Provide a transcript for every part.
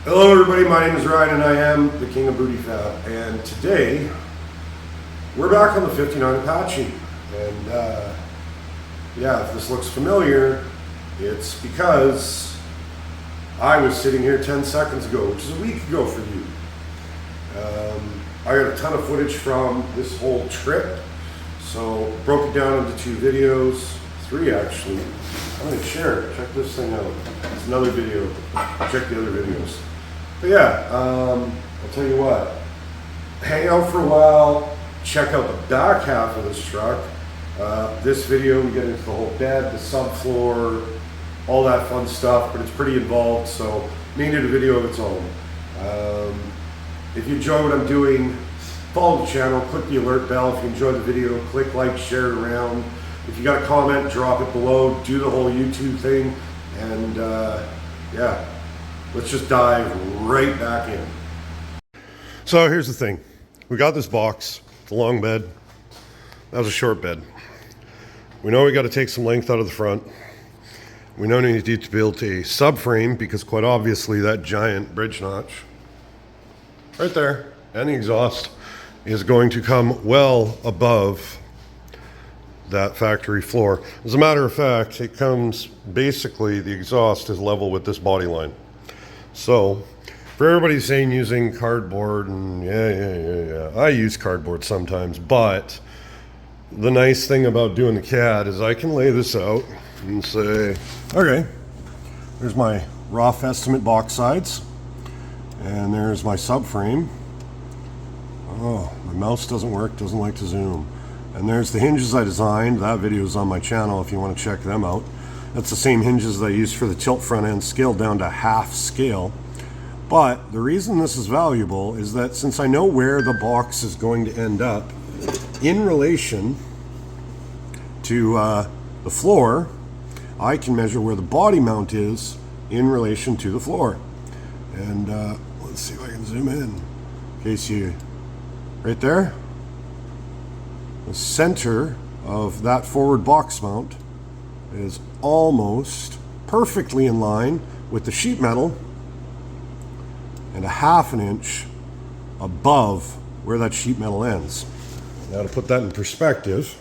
Hello everybody, my name is Ryan and I am the King of Booty Fab, and today we're back on the 59 Apache. And yeah, if this looks familiar, it's because I was sitting here 10 seconds ago, which is a week ago for you. I got a ton of footage from this whole trip, so broke it down into 2 videos, 3 actually. I'm going to share it. Check this thing out. It's another video. Check the other videos. But yeah, I'll tell you what. Hang out for a while. Check out the back half of this truck. This video, we get into the whole bed, the subfloor, all that fun stuff, but it's pretty involved, so needed a video of its own. If you enjoy what I'm doing, follow the channel, click the alert bell. If you enjoy the video, click like, share it around. If you got a comment, drop it below, do the whole YouTube thing, and yeah, let's just dive right back in. So here's the thing. We got this box, it's a long bed. That was a short bed. We know we got to take some length out of the front. We know we need to build a subframe because quite obviously that giant bridge notch right there and the exhaust is going to come well above that factory floor. As a matter of fact, it comes basically, the exhaust is level with this body line. So for everybody saying using cardboard, and yeah, I use cardboard sometimes, but the nice thing about doing the CAD is I can lay this out and say, okay, there's my rough estimate box sides, and there's my subframe. Oh, my mouse doesn't work, doesn't like to zoom. And there's the hinges I designed. That video is on my channel if you want to check them out. That's the same hinges that I used for the tilt front end, scaled down to half scale. But the reason this is valuable is that since I know where the box is going to end up in relation to the floor, I can measure where the body mount is in relation to the floor. And let's see if I can zoom in case you, right there, the center of that forward box mount is almost perfectly in line with the sheet metal and a ½ inch above where that sheet metal ends. Now to put that in perspective,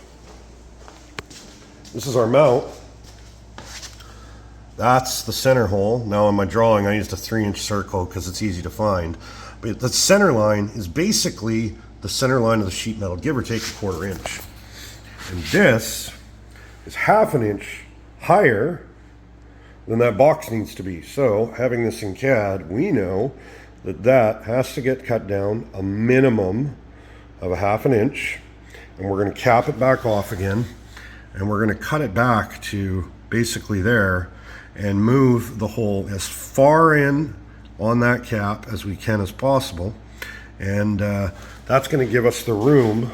this is our mount. That's the center hole. Now in my drawing I used a 3-inch circle because it's easy to find. But the center line is basically the center line of the sheet metal, give or take a ½ inch. And this is ½ inch higher than that box needs to be. So having this in CAD, we know that that has to get cut down a minimum of a ½ inch, and we're going to cap it back off again, and we're going to cut it back to basically there and move the hole as far in on that cap as we can as possible. And that's going to give us the room,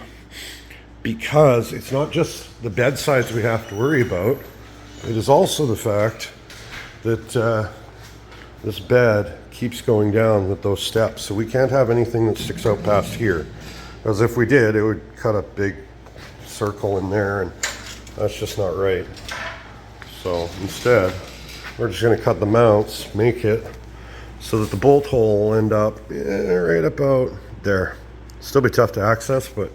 because it's not just the bed sides we have to worry about. It is also the fact that this bed keeps going down with those steps. So we can't have anything that sticks out past here, because if we did, it would cut a big circle in there, and that's just not right. So instead, we're just going to cut the mounts, make it so that the bolt hole will end up right about there. Still be tough to access, but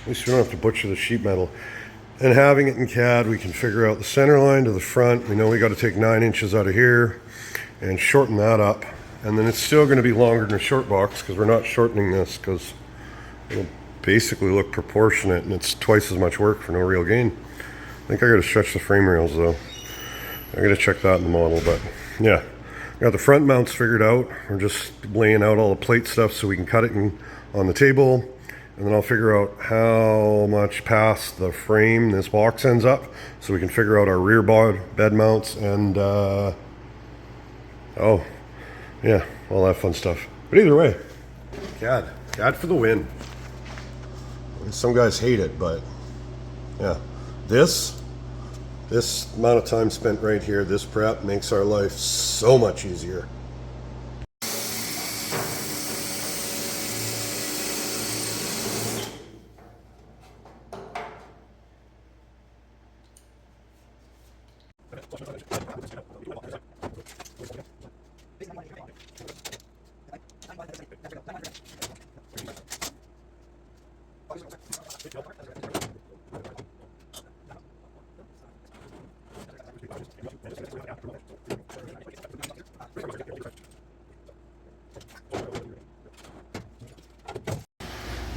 at least we don't have to butcher the sheet metal. And having it in CAD, we can figure out the center line to the front. We know we got to take 9 inches out of here and shorten that up. And then it's still going to be longer than a short box because we're not shortening this, because it'll basically look proportionate and it's twice as much work for no real gain. I think I got to stretch the frame rails though. I got to check that in the model, but yeah. Got the front mounts figured out. We're just laying out all the plate stuff so we can cut it on the table, and then I'll figure out how much past the frame this box ends up so we can figure out our rear bed mounts and oh yeah, all that fun stuff. But either way, CAD for the win. Some guys hate it, but yeah, this amount of time spent right here, this prep, makes our life so much easier.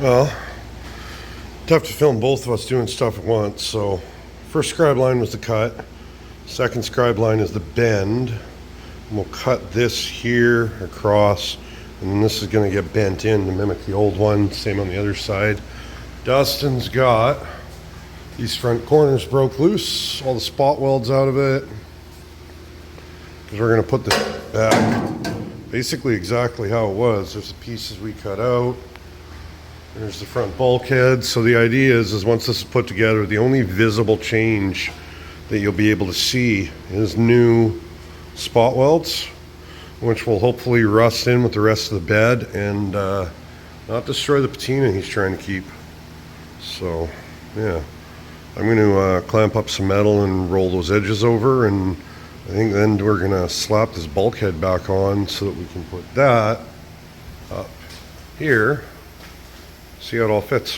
Well, tough to film both of us doing stuff at once. So first scribe line was the cut. Second scribe line is the bend. And we'll cut this here across, and then this is going to get bent in to mimic the old one. Same on the other side. Dustin's got these front corners broke loose, all the spot welds out of it, because we're going to put this back basically exactly how it was. There's the pieces we cut out. There's the front bulkhead. So the idea is once this is put together, the only visible change that you'll be able to see is new spot welds, which will hopefully rust in with the rest of the bed and not destroy the patina he's trying to keep. So yeah, I'm going to clamp up some metal and roll those edges over, and I think then we're going to slap this bulkhead back on so that we can put that up here. See how it all fits.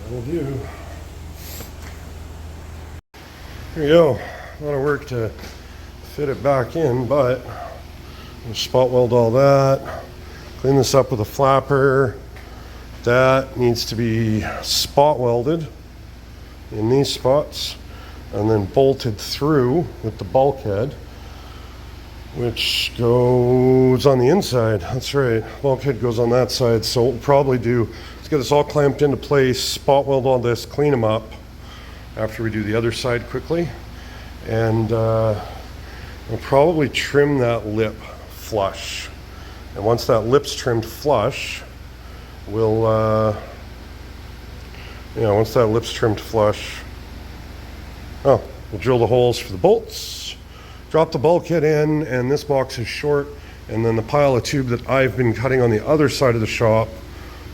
That'll do. There you go. A lot of work to fit it back in, but we'll spot weld all that. Clean this up with a flapper. That needs to be spot welded in these spots and then bolted through with the bulkhead, which goes on the inside. That's right. Bulkhead goes on that side. So what we'll probably do is get this all clamped into place, spot weld all this, clean them up after we do the other side quickly. And we'll probably trim that lip flush. And once that lip's trimmed flush, we'll, once that lip's trimmed flush, we'll drill the holes for the bolts, drop the bulkhead in, and this box is short, and then the pile of tube that I've been cutting on the other side of the shop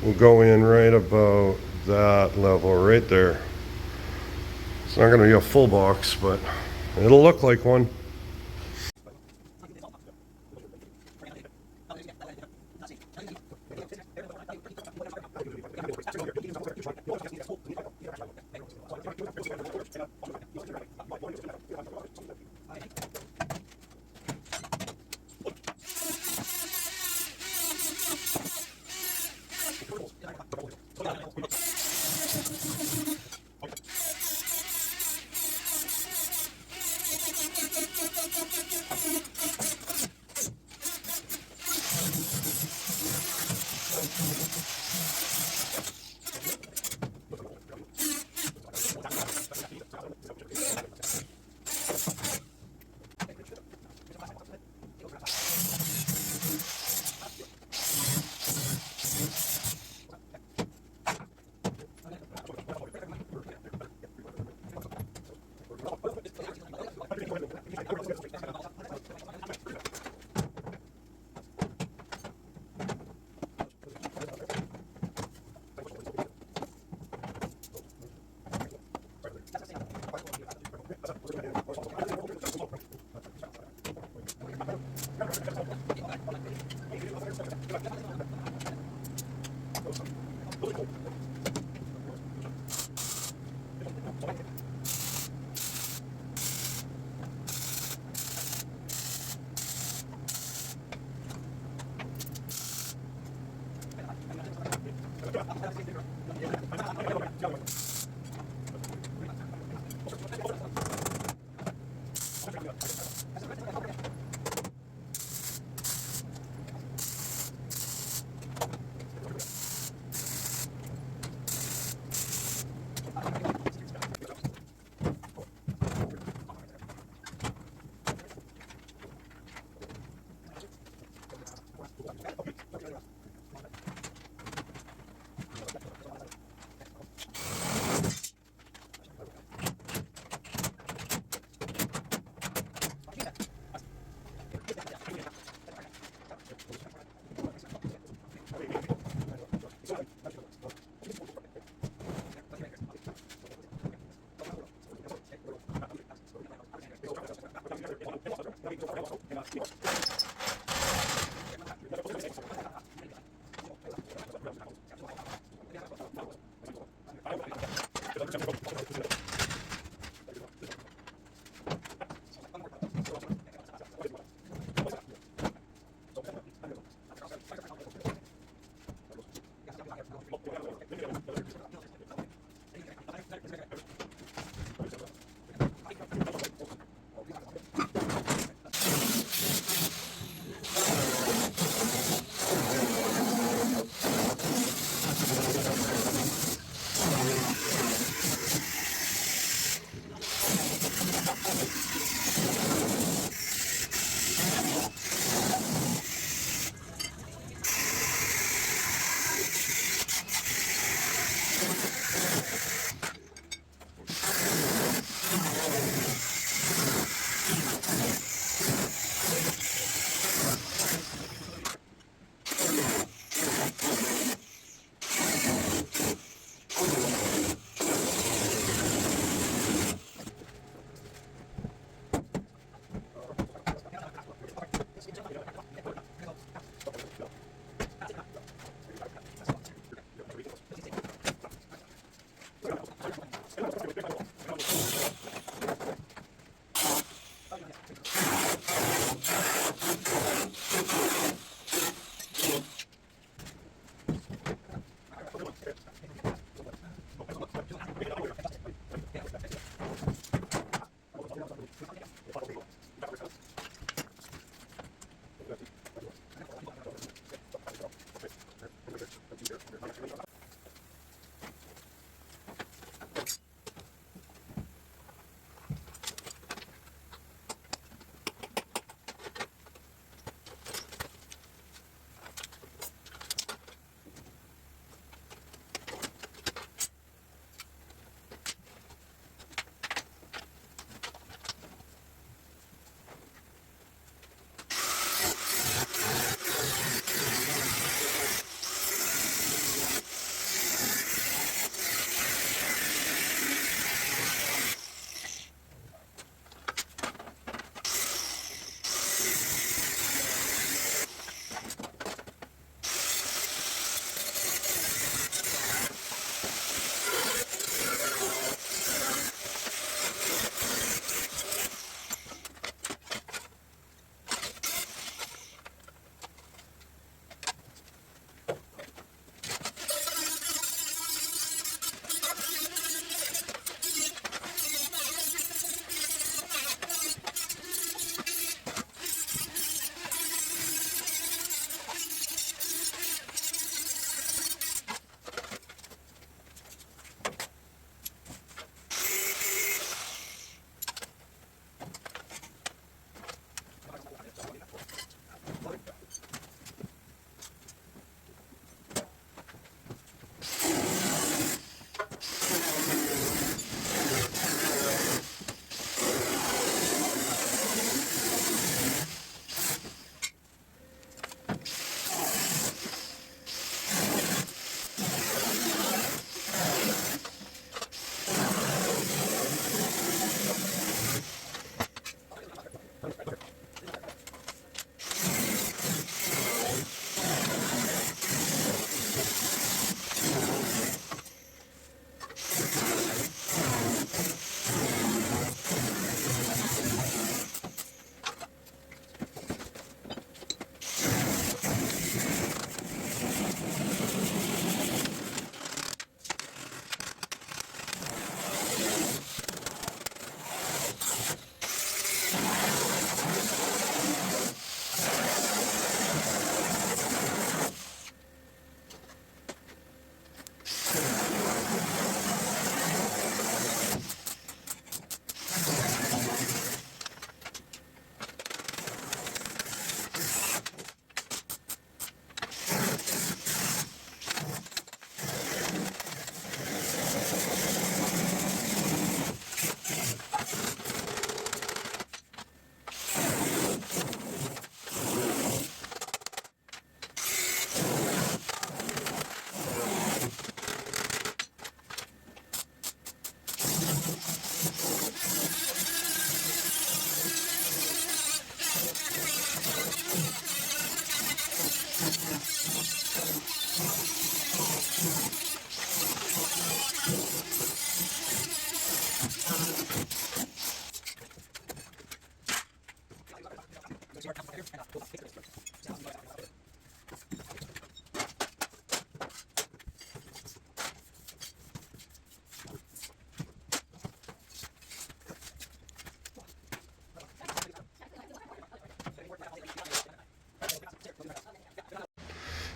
will go in right about that level right there. It's not going to be a full box, but it'll look like one.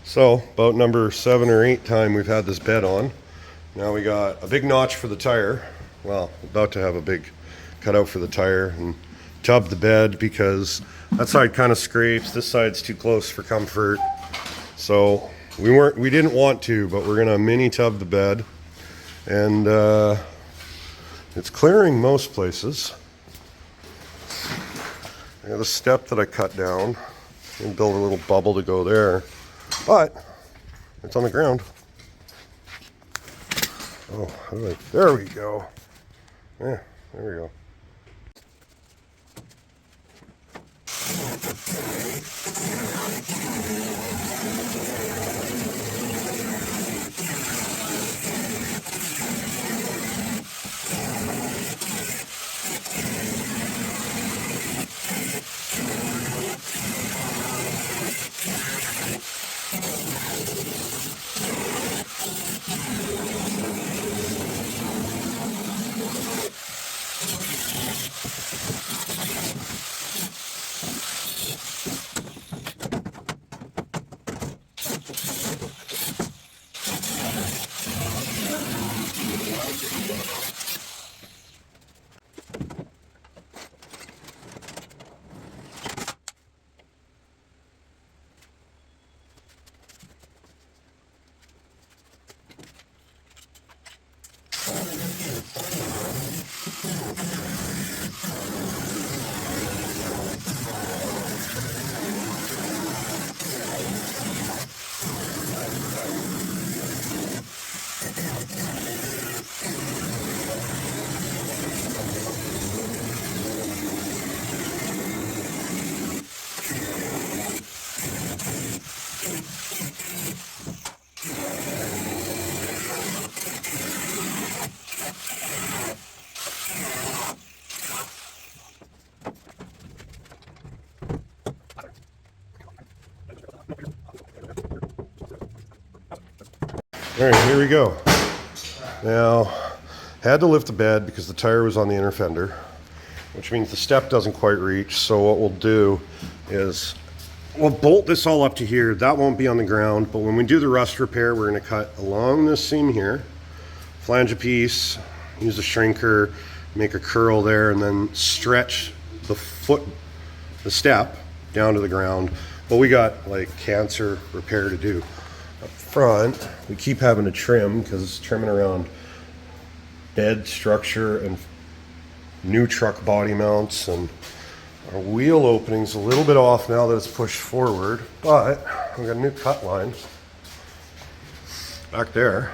So about number 7 or 8 time we've had this bed on. Now we got a big notch for the tire. Well, about to have a big cutout for the tire, and tub the bed because that side kind of scrapes. This side's too close for comfort. So we didn't want to, but we're gonna mini tub the bed, and it's clearing most places. I got a step that I cut down and build a little bubble to go there, but it's on the ground. Oh, there we go. Yeah, there we go. All right, here we go. Now, had to lift the bed because the tire was on the inner fender, which means the step doesn't quite reach. So what we'll do is we'll bolt this all up to here. That won't be on the ground, but when we do the rust repair, we're gonna cut along this seam here, flange a piece, use a shrinker, make a curl there, and then stretch the step down to the ground. But we got like cancer repair to do. Up front, we keep having to trim because it's trimming around bed structure and new truck body mounts, and our wheel opening's a little bit off now that it's pushed forward, but we got a new cut line back there.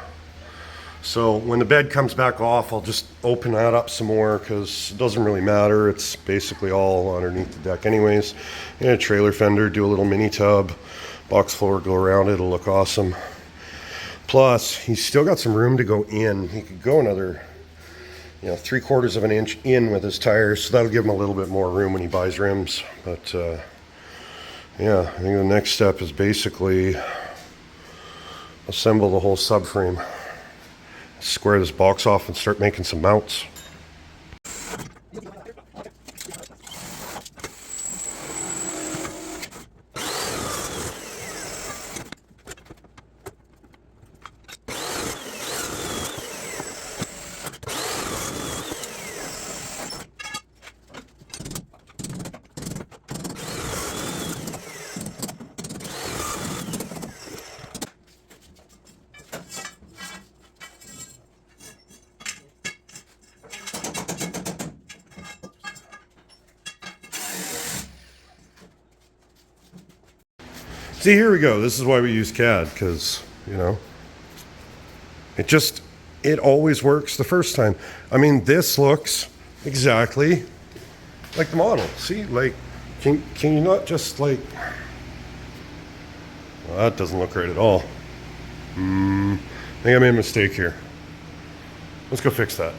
So when the bed comes back off, I'll just open that up some more because it doesn't really matter. It's basically all underneath the deck anyways. And a trailer fender, do a little mini tub, box floor, go around it, it'll look awesome. Plus, he's still got some room to go in. He could go another, 3/4 of an inch in with his tires, so that'll give him a little bit more room when he buys rims. But yeah, I think the next step is basically assemble the whole subframe. Square this box off and start making some mounts. See, here we go. This is why we use CAD, because, it always works the first time. I mean, this looks exactly like the model. See, like, can you not just like, well, that doesn't look right at all. I think I made a mistake here. Let's go fix that.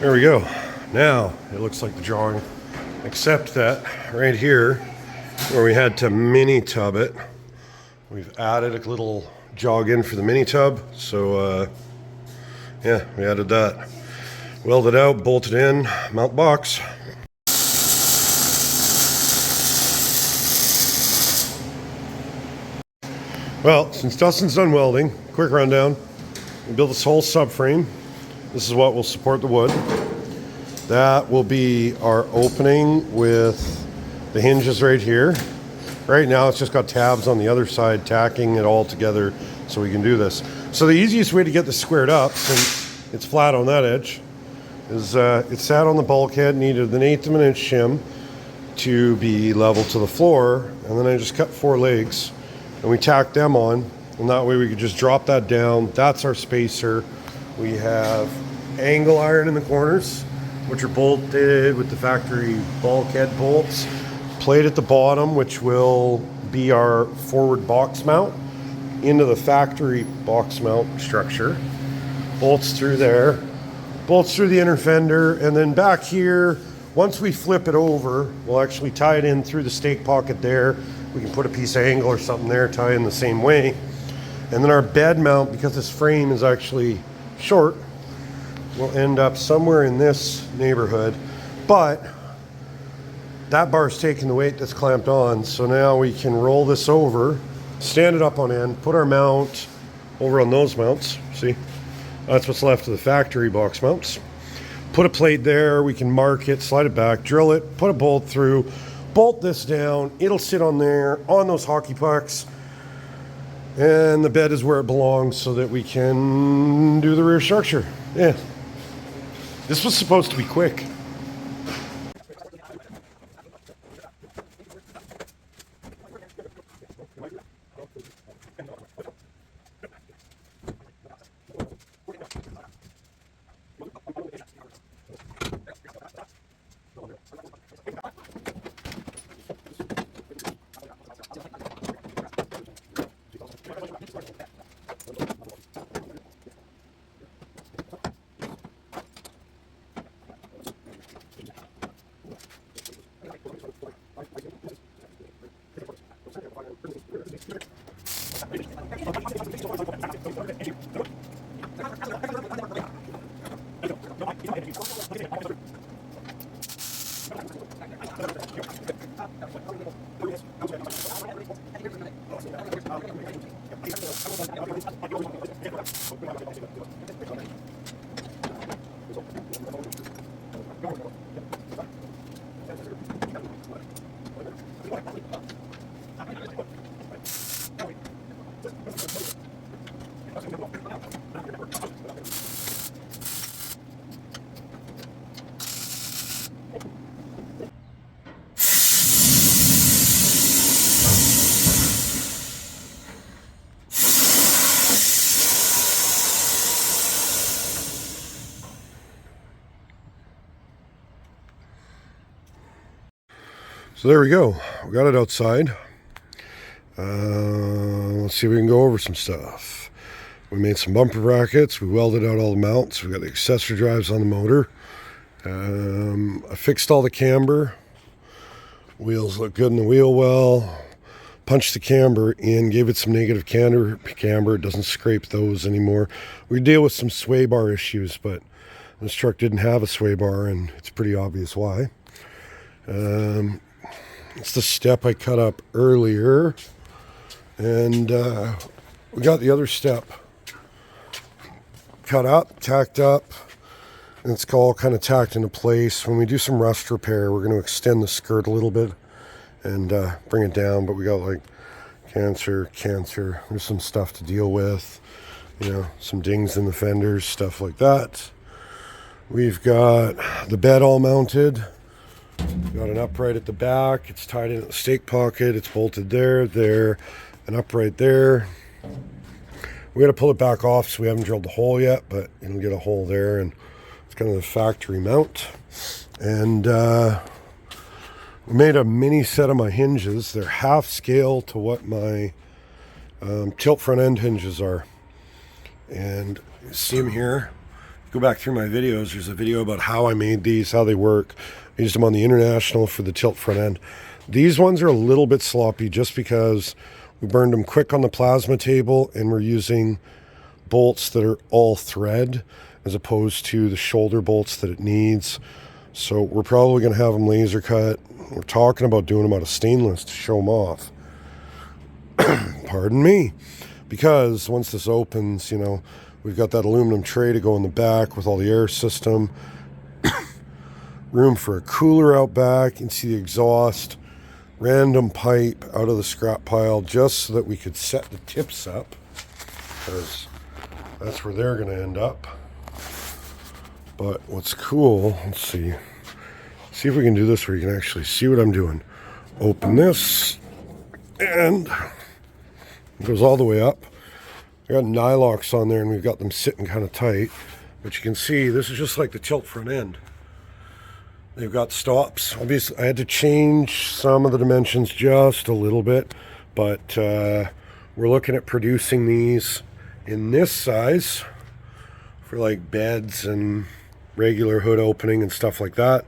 There we go. Now it looks like the drawing, except that right here where we had to mini tub it, we've added a little jog in for the mini tub. So yeah, we added that. Welded out, bolted in, mount box. Well, since Dustin's done welding, quick rundown. We built this whole subframe. This is what will support the wood. That will be our opening with the hinges right here. Right now it's just got tabs on the other side, tacking it all together so we can do this. So the easiest way to get this squared up, since it's flat on that edge, is it sat on the bulkhead, needed an 1/8 of an inch shim to be level to the floor, and then I just cut 4 legs and we tacked them on, and that way we could just drop that down. That's our spacer. We have angle iron in the corners, which are bolted with the factory bulkhead bolts. Plate at the bottom, which will be our forward box mount into the factory box mount structure. Bolts through there, bolts through the inner fender, and then back here, once we flip it over, we'll actually tie it in through the stake pocket there. We can put a piece of angle or something there, tie in the same way. And then our bed mount, because this frame is actually short, will end up somewhere in this neighborhood. But that bar's taking the weight that's clamped on, so now we can roll this over, stand it up on end, put our mount over on those mounts. See, that's what's left of the factory box mounts. Put a plate there, we can mark it, slide it back, drill it, put a bolt through, bolt this down, it'll sit on there, on those hockey pucks, and the bed is where it belongs so that we can do the rear structure. Yeah. This was supposed to be quick. So there we go. We got it outside. Let's see if we can go over some stuff. We made some bumper brackets. We welded out all the mounts. We got the accessory drives on the motor. I fixed all the camber. Wheels look good in the wheel well. Punched the camber in, gave it some negative camber. It doesn't scrape those anymore. We deal with some sway bar issues, but this truck didn't have a sway bar, and it's pretty obvious why. It's the step I cut up earlier, and we got the other step cut up, tacked up, and it's all kind of tacked into place. When we do some rust repair, we're going to extend the skirt a little bit and bring it down, but we got like cancer, there's some stuff to deal with, you know, some dings in the fenders, stuff like that. We've got the bed all mounted. Got an upright at the back. It's tied in at the stake pocket. It's bolted there, and upright there. We got to pull it back off, so we haven't drilled the hole yet, but it'll get a hole there, and it's kind of the factory mount. And we made a mini set of my hinges. They're half scale to what my tilt front end hinges are. And you see them here. Go back through my videos. There's a video about how I made these, how they work. I used them on the International for the tilt front end. These ones are a little bit sloppy just because we burned them quick on the plasma table, and we're using bolts that are all thread as opposed to the shoulder bolts that it needs. So we're probably going to have them laser cut. We're talking about doing them out of stainless to show them off. Pardon me. Because once this opens, you know, we've got that aluminum tray to go in the back with all the air system. Room for a cooler out back. You can see the exhaust. Random pipe out of the scrap pile just so that we could set the tips up, because that's where they're going to end up. But what's cool, let's see if we can do this where you can actually see what I'm doing. Open this, and it goes all the way up. I got nylocks on there, and we've got them sitting kind of tight, but you can see this is just like the tilt front end. They've got stops. Obviously, I had to change some of the dimensions just a little bit, but we're looking at producing these in this size for like beds and regular hood opening and stuff like that,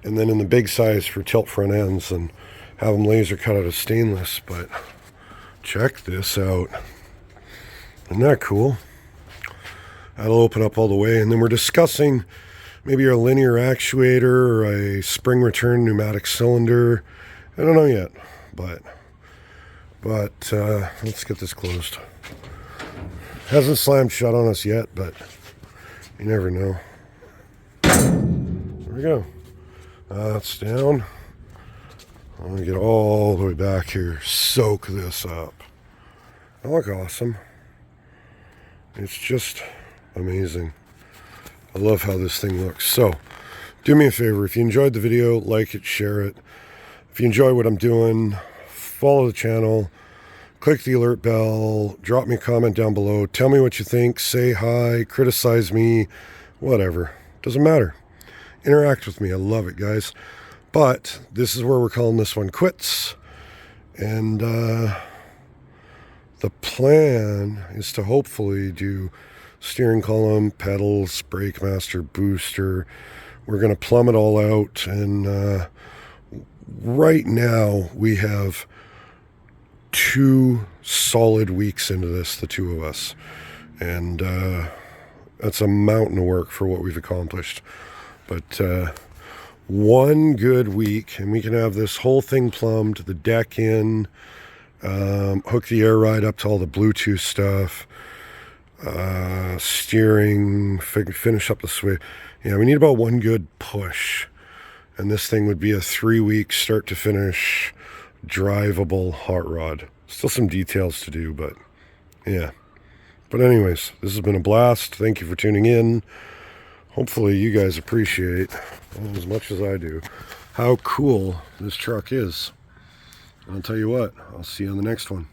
and then in the big size for tilt front ends, and have them laser cut out of stainless. But check this out. Isn't that cool? That'll open up all the way, and then we're discussing maybe a linear actuator or a spring return pneumatic cylinder. I don't know yet, but let's get this closed. Hasn't slammed shut on us yet, but you never know. There we go. That's down. I'm gonna get all the way back here, soak this up. I look awesome. It's just amazing. I love how this thing looks. So, do me a favor. If you enjoyed the video, like it, share it. If you enjoy what I'm doing, follow the channel. Click the alert bell. Drop me a comment down below. Tell me what you think. Say hi. Criticize me. Whatever. Doesn't matter. Interact with me. I love it, guys. But this is where we're calling this one quits. And the plan is to hopefully do steering column, pedals, brake master, booster. We're going to plumb it all out, and right now we have 2 solid weeks into this, the two of us, and that's a mountain of work for what we've accomplished. But 1 good week, and we can have this whole thing plumbed, the deck in, hook the air ride up to all the Bluetooth stuff, steering, finish up the sway. Yeah, we need about one good push. And this thing would be a 3-week start to finish drivable hot rod. Still some details to do, but yeah. But anyways, this has been a blast. Thank you for tuning in. Hopefully you guys appreciate, as much as I do, how cool this truck is. And I'll tell you what, I'll see you on the next one.